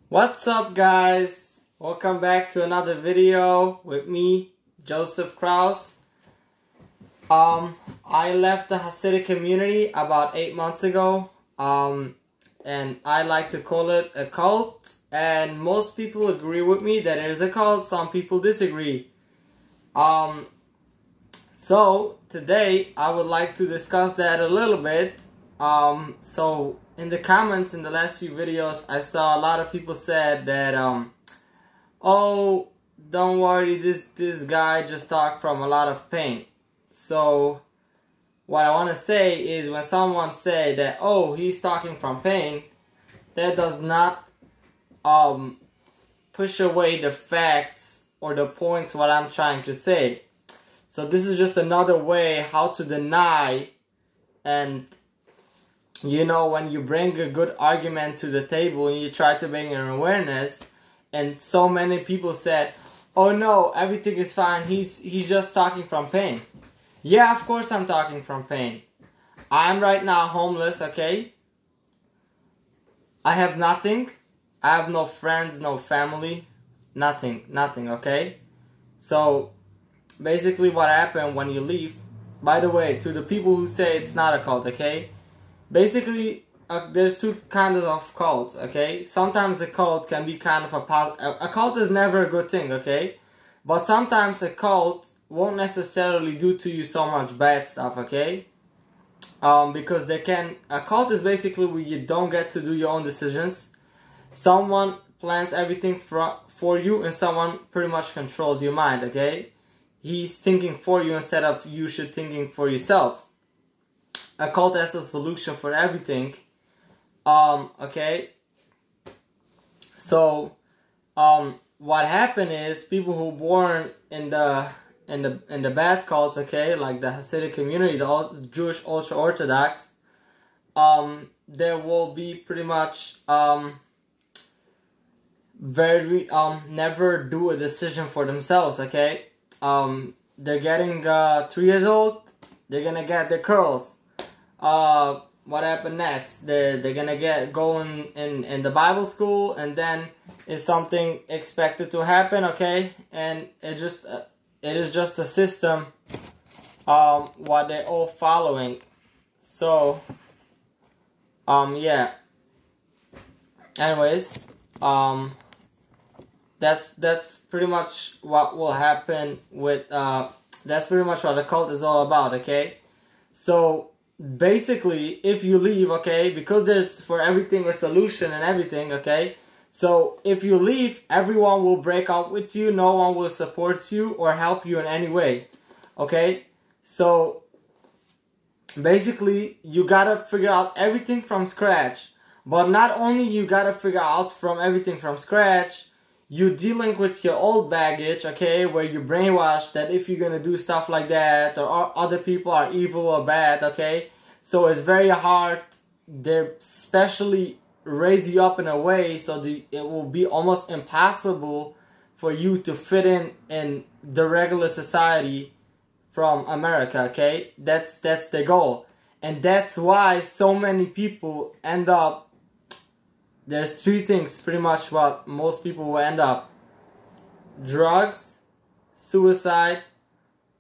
What's up, guys? Welcome back to another video with me, Joseph Kraus. I left the Hasidic community about 8 months ago, and I like to call it a cult, and most people agree with me that it is a cult. Some people disagree. So today I would like to discuss that a little bit. So in the comments in the last few videos, I saw a lot of people said that, oh, don't worry, this guy just talked from a lot of pain. So what I want to say is, when someone say that, oh, he's talking from pain, that does not push away the facts or the points what I'm trying to say. So this is just another way how to deny. And you know, when you bring a good argument to the table and you try to bring an awareness, and so many people said, oh no, everything is fine, he's just talking from pain. Yeah, of course I'm talking from pain. I'm right now homeless, okay? I have nothing. I have no friends, no family, nothing, okay? So basically what happened when you leave, by the way, to the people who say it's not a cult, okay? Basically, there's two kinds of cults, okay? Sometimes a cult can be kind of a cult is never a good thing, okay? But sometimes a cult won't necessarily do to you so much bad stuff, okay? Because a cult is basically where you don't get to do your own decisions. Someone plans everything for you, and someone pretty much controls your mind, okay? He's thinking for you instead of you should thinking for yourself. A cult has a solution for everything. Okay. So, what happened is, people who born in the bad cults, okay, like the Hasidic community, the Jewish ultra-orthodox, there will be pretty much never do a decision for themselves, okay? They're getting 3 years old, they're gonna get their curls. What happened next? They're gonna get going in the Bible school, and then is something expected to happen, okay? And it is just a system what they're all following. So yeah. Anyways, that's pretty much what will happen with that's pretty much what the cult is all about, okay? So basically, if you leave, okay, because there's for everything a solution and everything, okay? So if you leave, everyone will break up with you, no one will support you or help you in any way, okay? So basically, you gotta figure out everything from scratch. But not only you gotta figure out from everything from scratch, you dealing with your old baggage, okay, where you brainwashed that if you're gonna do stuff like that, or other people are evil or bad, okay? So it's very hard. They especially raise you up in a way so it will be almost impossible for you to fit in the regular society from America, okay? That's the goal. And that's why so many people end up, there's three things pretty much what most people will end up: drugs, suicide,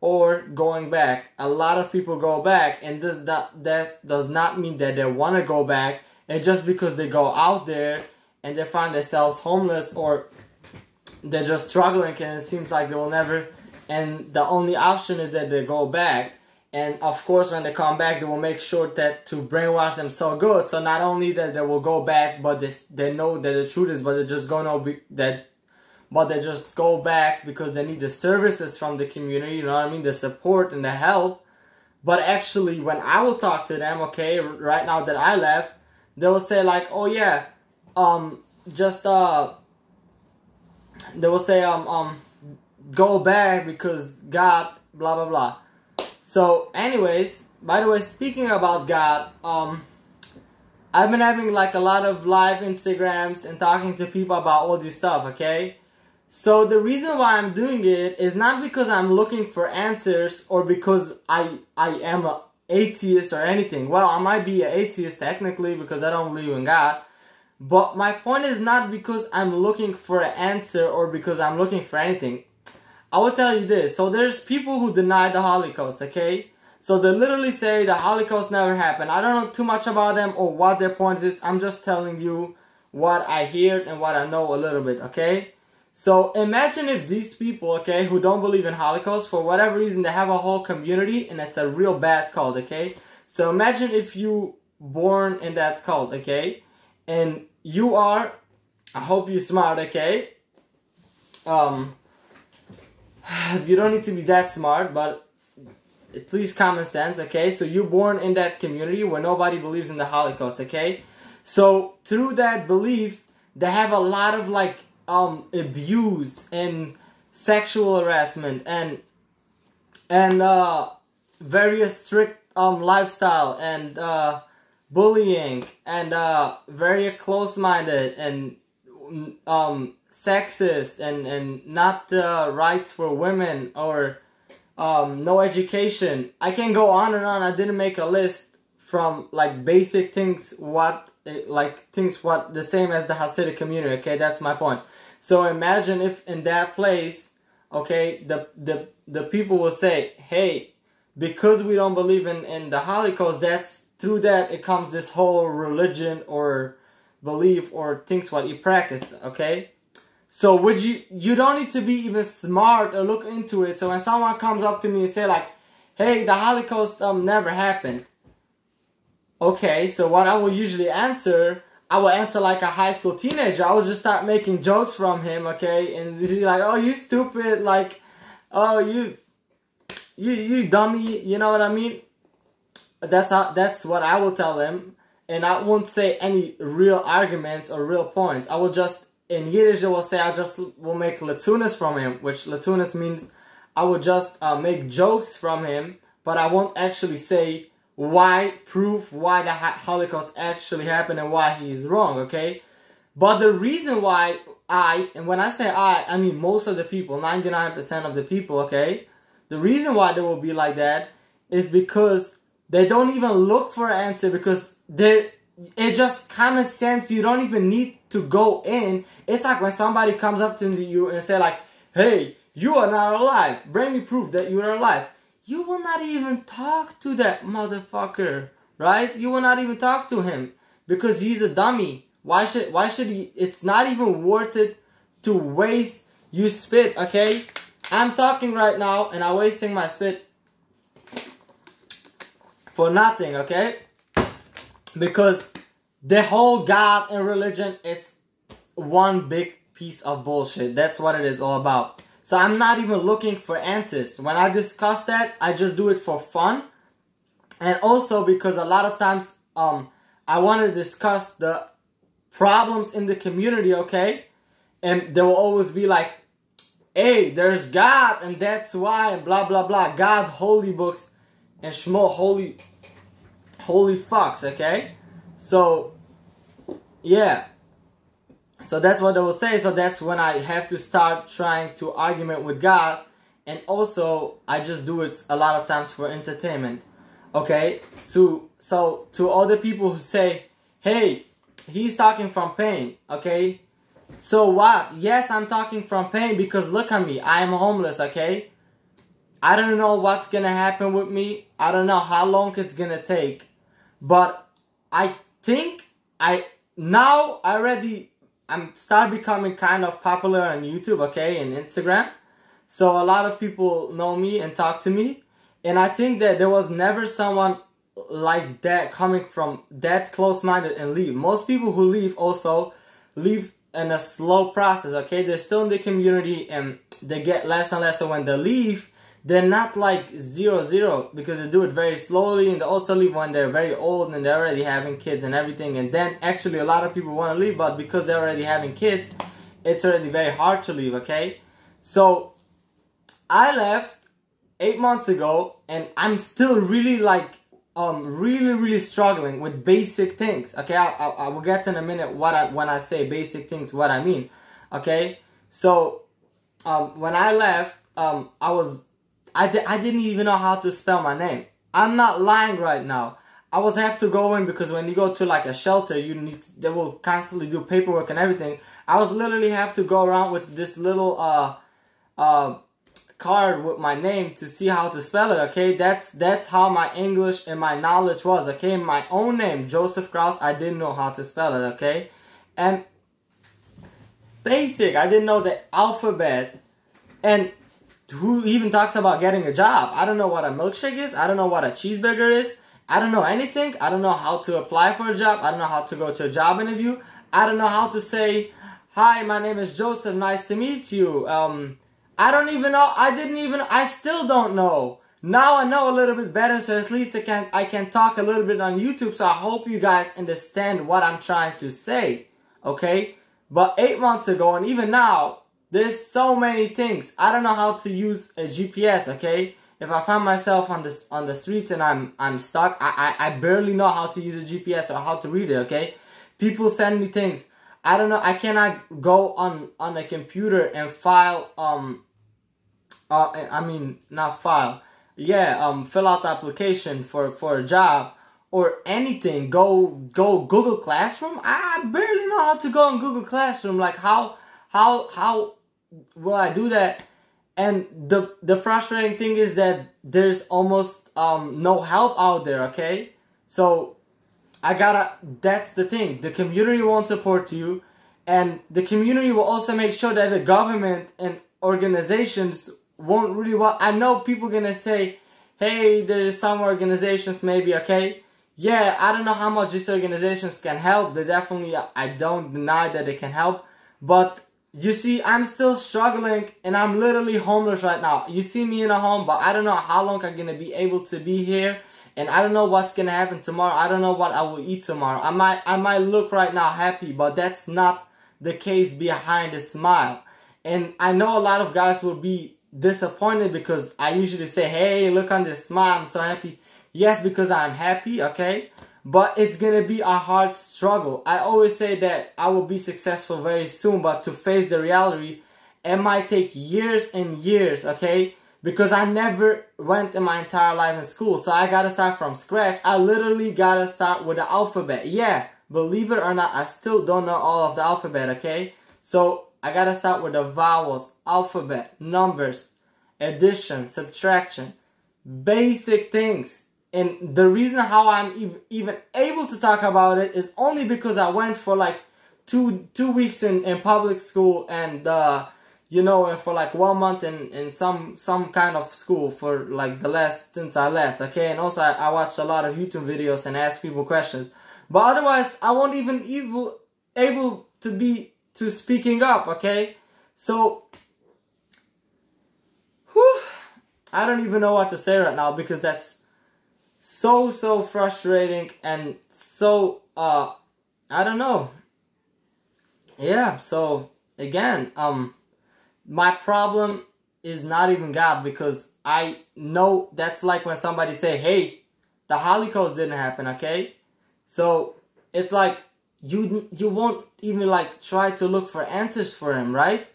or going back. A lot of people go back, and that does not mean that they want to go back. And just because they go out there and they find themselves homeless, or they're just struggling and it seems like they will never, and the only option is that they go back. And of course, when they come back, they will make sure that to brainwash them so good. So not only that they will go back, but they know that the truth is, but they're just gonna be that. But they just go back because they need the services from the community. You know what I mean? The support and the help. But actually, when I will talk to them, okay, right now that I left, they will say like, oh yeah, they will say go back because God, blah blah blah. So anyways, by the way, speaking about God, I've been having like a lot of live Instagrams and talking to people about all this stuff, okay? So the reason why I'm doing it is not because I'm looking for answers or because I am an atheist or anything. Well, I might be an atheist technically because I don't believe in God. But my point is not because I'm looking for an answer or because I'm looking for anything. I will tell you this. So there's people who deny the Holocaust, okay? So they literally say the Holocaust never happened. I don't know too much about them or what their point is. I'm just telling you what I hear and what I know a little bit, okay? So imagine if these people, okay, who don't believe in Holocaust, for whatever reason, they have a whole community and it's a real bad cult, okay? So imagine if you born in that cult, okay? And you are, I hope you're smart, okay? You don't need to be that smart, but please common sense, okay? So you're born in that community where nobody believes in the Holocaust, okay? So through that belief, they have a lot of like abuse and sexual harassment and very strict lifestyle and bullying and very close-minded and sexist and not rights for women or no education. I can go on and on. I didn't make a list from like basic things what the same as the Hasidic community, okay? That's my point. So imagine if in that place, okay, the people will say, hey, because we don't believe in the Holocaust, that's through that it comes this whole religion or belief or things what you practiced, okay? So would you don't need to be even smart or look into it. So when someone comes up to me and say like, hey, the Holocaust never happened. Okay, so what I will usually answer, I will answer like a high school teenager. I will just start making jokes from him, okay? And he's like, oh, you stupid, like, oh, you dummy, you know what I mean? That's what I will tell him. And I won't say any real arguments or real points. I will just, in Yiddish, I will say, I just will make latunas from him, which latunas means I will just make jokes from him, but I won't actually say proof why the Holocaust actually happened and why he is wrong, okay? But the reason why and when I say I mean most of the people, 99% of the people, okay? The reason why they will be like that is because they don't even look for an answer, because it just common sense. You don't even need to go in. It's like when somebody comes up to you and say like, hey, you are not alive. Bring me proof that you are alive. You will not even talk to that motherfucker, right? You will not even talk to him because he's a dummy. Why should he? It's not even worth it to waste you spit, okay? I'm talking right now and I'm wasting my spit for nothing, okay? Because the whole God and religion, it's one big piece of bullshit. That's what it is all about. So I'm not even looking for answers. When I discuss that, I just do it for fun. And also because a lot of times I want to discuss the problems in the community, okay? And there will always be like, hey, there's God and that's why, and blah, blah, blah. God, holy books, and Shmo, holy fucks, okay? So, yeah. So that's what they will say. So that's when I have to start trying to argument with God. And also, I just do it a lot of times for entertainment. Okay? So to all the people who say, hey, he's talking from pain. Okay? So what? Yes, I'm talking from pain because look at me. I am homeless, okay? I don't know what's gonna happen with me. I don't know how long it's gonna take. But I think I'm start becoming kind of popular on YouTube, okay, and Instagram. So a lot of people know me and talk to me. And I think that there was never someone like that coming from that close-minded and leave. Most people who leave also leave in a slow process, okay? They're still in the community and they get less and less. And when they leave, they're not like 0-0 because they do it very slowly, and they also leave when they're very old and they're already having kids and everything. And then actually a lot of people want to leave, but because they're already having kids, it's already very hard to leave, okay? So I left 8 months ago and I'm still really like really struggling with basic things, okay? I will get in a minute when I say basic things what I mean, okay? So when I left, I didn't even know how to spell my name. I'm not lying right now. I was have to go in because when you go to like a shelter, they will constantly do paperwork and everything. I was literally have to go around with this little card with my name to see how to spell it. Okay, that's how my English and my knowledge was. Okay, my own name, Joseph Kraus, I didn't know how to spell it. Okay, and basic, I didn't know the alphabet. And who even talks about getting a job? I don't know what a milkshake is. I don't know what a cheeseburger is. I don't know anything. I don't know how to apply for a job. I don't know how to go to a job interview. I don't know how to say, hi, my name is Joseph, nice to meet you. I don't even know. I still don't know. Now I know a little bit better, so at least I can talk a little bit on YouTube, so I hope you guys understand what I'm trying to say, okay? But 8 months ago, and even now, there's so many things. I don't know how to use a GPS, okay? If I find myself on the streets and I'm stuck, I barely know how to use a GPS or how to read it, okay? People send me things. I don't know, I cannot go on a computer and file, I mean, not file. Yeah, fill out the application for a job or anything. Go Google Classroom. I barely know how to go on Google Classroom. Like how will I do that? And the frustrating thing is that there's almost no help out there, okay? So that's the thing. The community won't support you, and the community will also make sure that the government and organizations won't really want. I know people gonna say, hey, there's some organizations maybe, okay? Yeah, I don't know how much these organizations can help. They definitely, I don't deny that they can help, but you see, I'm still struggling and I'm literally homeless right now. You see me in a home, but I don't know how long I'm going to be able to be here. And I don't know what's going to happen tomorrow. I don't know what I will eat tomorrow. I might look right now happy, but that's not the case behind the smile. And I know a lot of guys will be disappointed because I usually say, hey, look on this smile, I'm so happy. Yes, because I'm happy, okay? But it's going to be a hard struggle. I always say that I will be successful very soon, but to face the reality, it might take years and years, okay? Because I never went in my entire life in school, so I got to start from scratch. I literally got to start with the alphabet. Yeah, believe it or not, I still don't know all of the alphabet, okay? So I got to start with the vowels, alphabet, numbers, addition, subtraction, basic things. And the reason how I'm even able to talk about it is only because I went for like two weeks in public school and you know, and for like 1 month in some kind of school for like since I left, okay? And also I watched a lot of YouTube videos and asked people questions. But otherwise I won't even able to speaking up, okay? So whew, I don't even know what to say right now because that's so frustrating and so I don't know. Yeah, so again, my problem is not even God, because I know that's like when somebody say, hey, the Holocaust didn't happen, okay? So it's like you won't even like try to look for answers for him, right?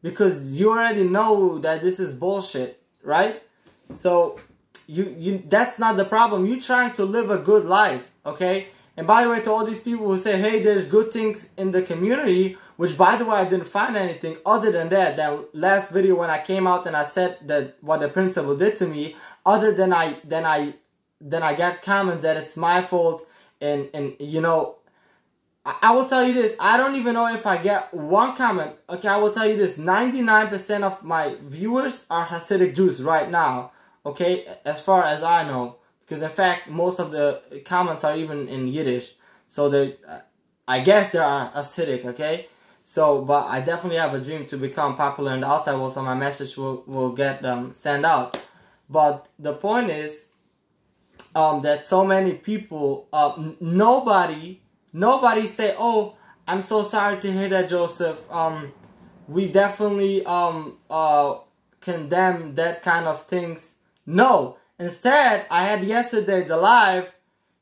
Because you already know that this is bullshit, right? So that's not the problem. You trying to live a good life, okay? And by the way, to all these people who say, hey, there's good things in the community, which by the way, I didn't find anything other than that last video when I came out and I said that what the principal did to me, other than I got comments that it's my fault, and you know, I will tell you this, I don't even know if I get one comment. Okay, I will tell you this, 99% of my viewers are Hasidic Jews right now. Okay, as far as I know, because in fact most of the comments are even in Yiddish, so I guess they are Hasidic. Okay, so but I definitely have a dream to become popular in the outside world, so my message will get sent out. But the point is that so many people, nobody say, oh, I'm so sorry to hear that, Joseph. We definitely condemn that kind of things. No, instead, I had yesterday the live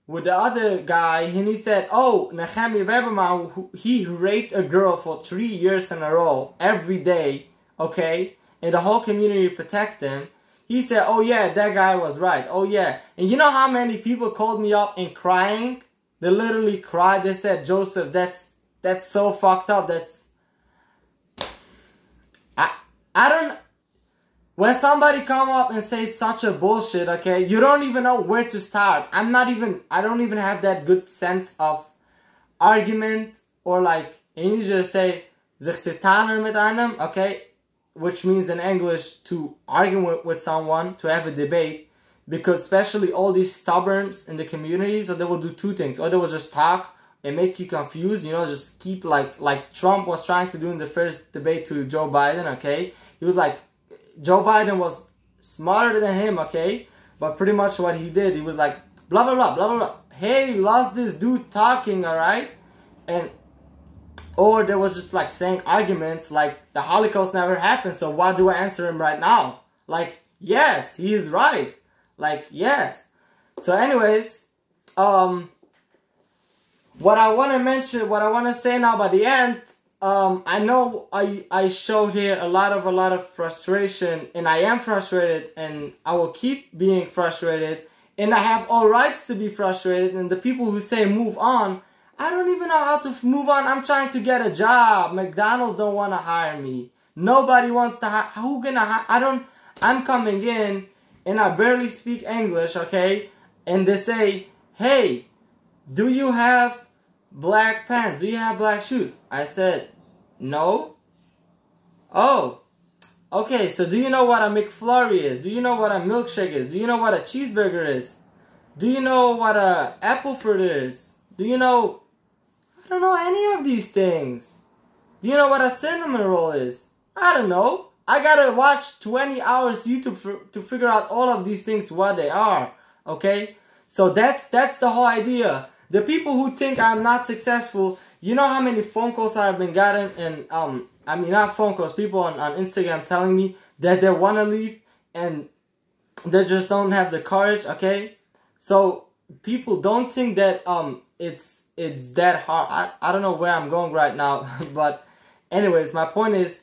with the other guy, and he said, oh, Nehemiah Weberman, he raped a girl for 3 years in a row, every day, okay? And the whole community protect him. he said, oh yeah, that guy was right. Oh yeah. And you know how many people called me up and crying? They literally cried. They said, Joseph, that's so fucked up. I don't, when somebody come up and say such a bullshit, okay, you don't even know where to start. I don't even have that good sense of argument, or like, and you just say, sich zitanen mit einem, okay, which means in English to argue with someone, to have a debate, because especially all these stubborns in the community, so they will do two things, or they will just talk and make you confused, you know, just keep like Trump was trying to do in the first debate to Joe Biden, okay, he was like, Joe Biden was smarter than him, okay, but pretty much what he did, he was like, blah blah blah blah blah blah, hey, lost this dude talking, alright, and or there was just like saying arguments like the Holocaust never happened, so why do I answer him right now? Like, yes, he is right. Like, yes. So anyways, what I want to mention, what I want to say now by the end, I know I showed here a lot of frustration, and I am frustrated, and I will keep being frustrated, and I have all rights to be frustrated, and the people who say move on, I don't even know how to move on. I'm trying to get a job. McDonald's don't want to hire me. Nobody wants to hire. Who gonna hire? I'm coming in and I barely speak English, okay? And they say, hey, do you have black pants? Do you have black shoes? I said, no. Oh, okay. So do you know what a McFlurry is? Do you know what a milkshake is? Do you know what a cheeseburger is? Do you know what a apple fruit is? Do you know... I don't know any of these things. Do you know what a cinnamon roll is? I don't know. I gotta watch 20 hours YouTube to figure out all of these things, what they are. Okay? So that's the whole idea. The people who think I'm not successful, you know how many phone calls I've been gotten, and I mean not phone calls, people on Instagram telling me that they wanna leave and they just don't have the courage, okay? So people don't think that it's that hard. I don't know where I'm going right now, but anyways, my point is,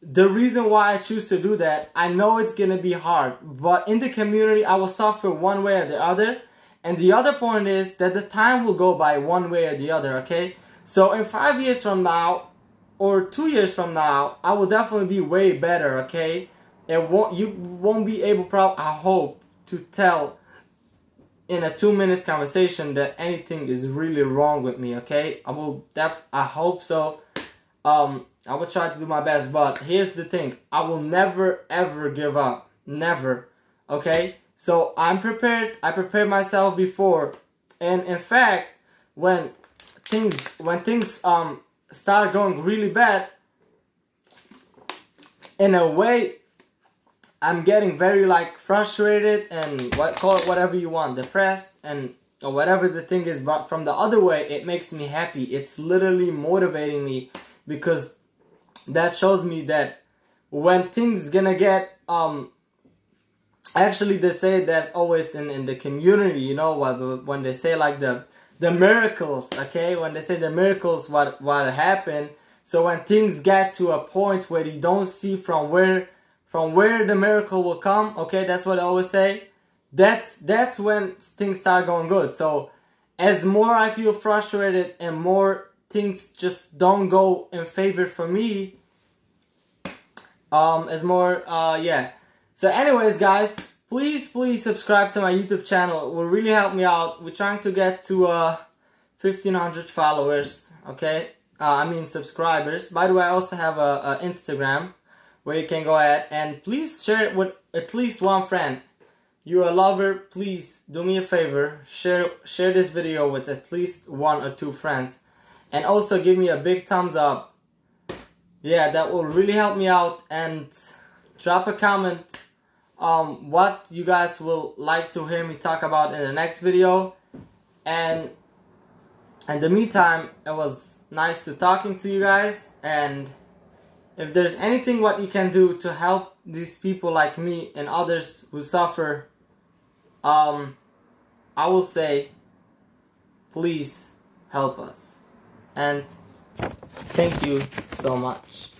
the reason why I choose to do that, I know it's gonna be hard, but in the community I will suffer one way or the other, and the other point is that the time will go by one way or the other, okay? So in 5 years from now, or 2 years from now, I will definitely be way better, okay? You won't be able, I hope, to tell in a 2-minute conversation that anything is really wrong with me, okay? I hope so. I will try to do my best, but here's the thing. I will never ever give up. Never. Okay? So I'm prepared. I prepared myself before. And in fact, when things start going really bad, in a way, I'm getting very like frustrated and call it whatever you want, depressed and or whatever the thing is, but from the other way it makes me happy. It's literally motivating me, because that shows me that when things gonna get actually they say that always in the community, you know, when they say like the miracles, okay, when they say the miracles, what happened. So when things get to a point where you don't see from where the miracle will come, okay, that's what I always say. That's when things start going good. So as more I feel frustrated and more things just don't go in favor for me, as more yeah. So anyways, guys, please subscribe to my YouTube channel. It will really help me out. We're trying to get to 1,500 followers, okay? I mean subscribers. By the way, I also have a Instagram where you can go ahead and please share it with at least one friend. You're a lover, please do me a favor, share this video with at least 1 or 2 friends, and also give me a big thumbs up. Yeah, that will really help me out, and drop a comment what you guys will like to hear me talk about in the next video. And in the meantime, it was nice to talking to you guys, and if there's anything what you can do to help these people like me and others who suffer, I will say, please help us. And thank you so much.